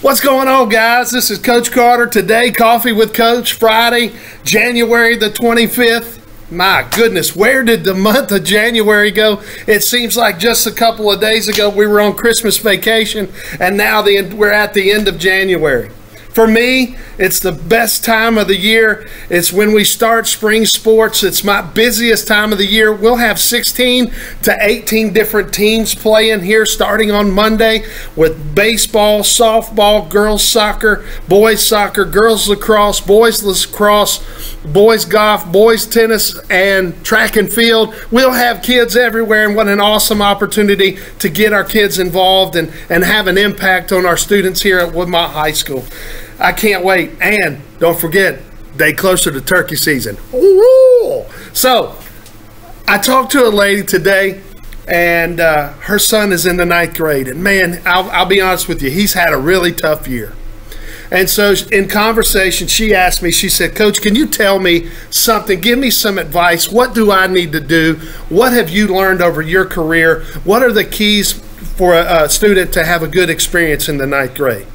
What's going on, guys? This is Coach Carter. Today, Coffee with Coach, Friday, January the 25th. My goodness, where did the month of January go? It seems like just a couple of days ago we were on Christmas vacation, and now we're at the end of January. For me, it's the best time of the year. It's when we start spring sports. It's my busiest time of the year. We'll have 16 to 18 different teams playing here starting on Monday with baseball, softball, girls soccer, girls lacrosse, boys lacrosse, boys golf, boys tennis, and track and field. We'll have kids everywhere, and what an awesome opportunity to get our kids involved and have an impact on our students here at Woodmont High School. I can't wait. And don't forget, day closer to turkey season. Ooh. So I talked to a lady today, and her son is in the 9th grade. And man, I'll be honest with you, he's had a really tough year. And so in conversation, she asked me, she said, Coach, can you tell me something? Give me some advice. What do I need to do? What have you learned over your career? What are the keys for a student to have a good experience in the 9th grade?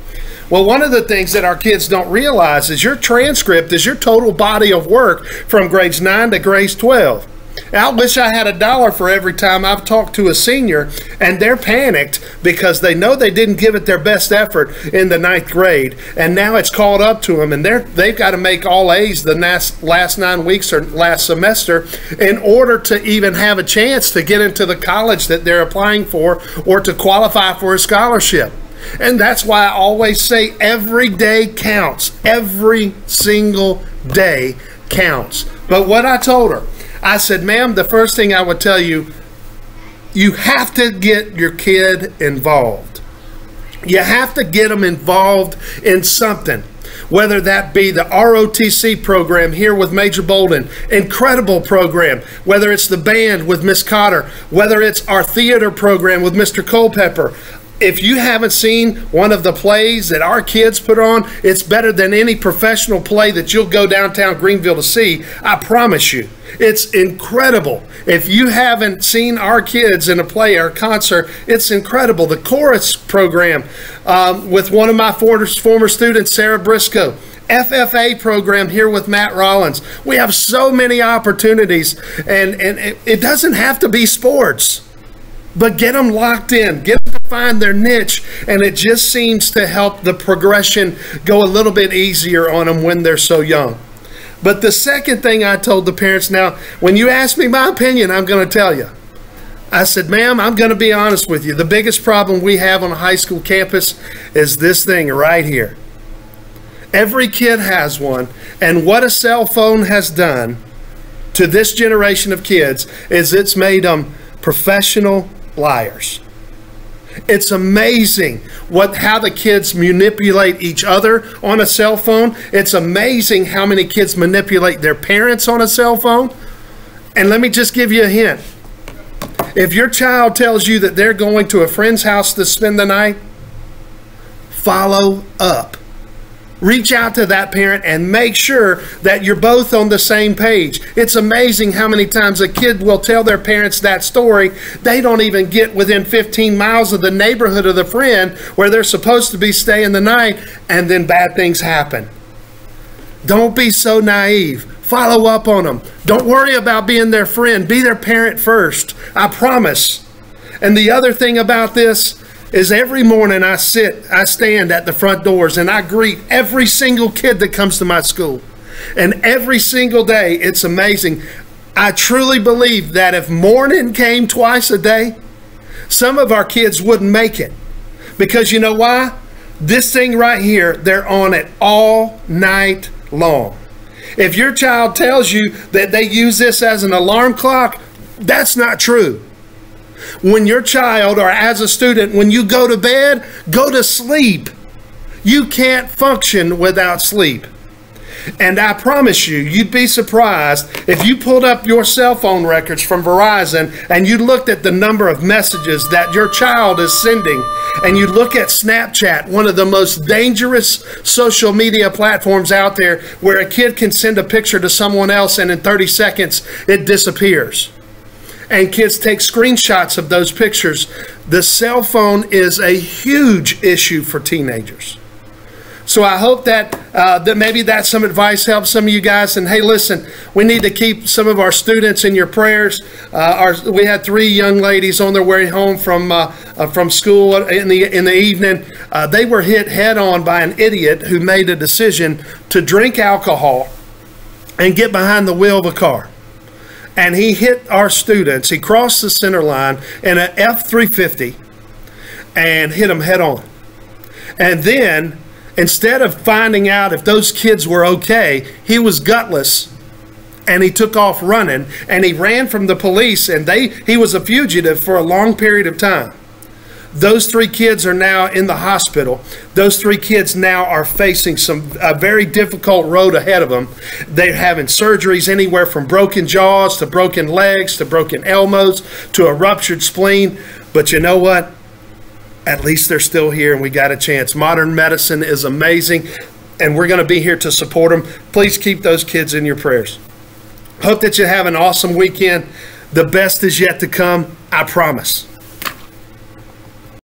Well, one of the things that our kids don't realize is your transcript is your total body of work from grades 9 to grades 12. I wish I had $1 for every time I've talked to a senior and they're panicked because they know they didn't give it their best effort in the 9th grade, and now it's caught up to them, and they've got to make all A's the last 9 weeks or last semester in order to even have a chance to get into the college that they're applying for or to qualify for a scholarship. And that's why I always say every day counts. Every single day counts. But what I told her, I said, ma'am, the first thing I would tell you, you have to get your kid involved. You have to get them involved in something. Whether that be the ROTC program here with Major Bolden, incredible program. Whether it's the band with Miss Cotter. Whether it's our theater program with Mr. Culpepper. If you haven't seen one of the plays that our kids put on, it's better than any professional play that you'll go downtown Greenville to see. I promise you. It's incredible. If you haven't seen our kids in a play or a concert, it's incredible. The chorus program with one of my former students, Sarah Briscoe. FFA program here with Matt Rollins. We have so many opportunities, and it doesn't have to be sports. But get them locked in, get them to find their niche, and it just seems to help the progression go a little bit easier on them when they're so young. But the second thing I told the parents, now, when you ask me my opinion, I'm going to tell you. I said, ma'am, I'm going to be honest with you. The biggest problem we have on a high school campus is this thing right here. Every kid has one, and what a cell phone has done to this generation of kids is it's made them professional liars. It's amazing how the kids manipulate each other on a cell phone. It's amazing how many kids manipulate their parents on a cell phone. And let me just give you a hint. If your child tells you that they're going to a friend's house to spend the night, follow up. Reach out to that parent and make sure that you're both on the same page. It's amazing how many times a kid will tell their parents that story. They don't even get within 15 miles of the neighborhood of the friend where they're supposed to be staying the night, and then bad things happen. Don't be so naive. Follow up on them. Don't worry about being their friend. Be their parent first. I promise. And the other thing about this is every morning I stand at the front doors and I greet every single kid that comes to my school. And every single day, it's amazing. I truly believe that if morning came twice a day, some of our kids wouldn't make it. Because you know why? This thing right here, they're on it all night long. If your child tells you that they use this as an alarm clock, that's not true. When your child, or as a student, when you go to bed, go to sleep. You can't function without sleep. And I promise you, you'd be surprised if you pulled up your cell phone records from Verizon and you looked at the number of messages that your child is sending, and you look at Snapchat, one of the most dangerous social media platforms out there, where a kid can send a picture to someone else and in 30 seconds it disappears. And kids take screenshots of those pictures. The cell phone is a huge issue for teenagers. So I hope that that maybe that's some advice helps some of you guys. And hey, listen, we need to keep some of our students in your prayers. We had 3 young ladies on their way home from school in the evening. They were hit head on by an idiot who made a decision to drink alcohol and get behind the wheel of a car. And he hit our students. He crossed the center line in an F-350 and hit them head on. And then, instead of finding out if those kids were okay, he was gutless and he took off running, and he ran from the police, and he was a fugitive for a long period of time. Those 3 kids are now in the hospital. Those 3 kids now are facing a very difficult road ahead of them. They're having surgeries anywhere from broken jaws to broken legs to broken elbows to a ruptured spleen. But you know what? At least they're still here, and we got a chance. Modern medicine is amazing, and we're going to be here to support them. Please keep those kids in your prayers. Hope that you have an awesome weekend. The best is yet to come, I promise.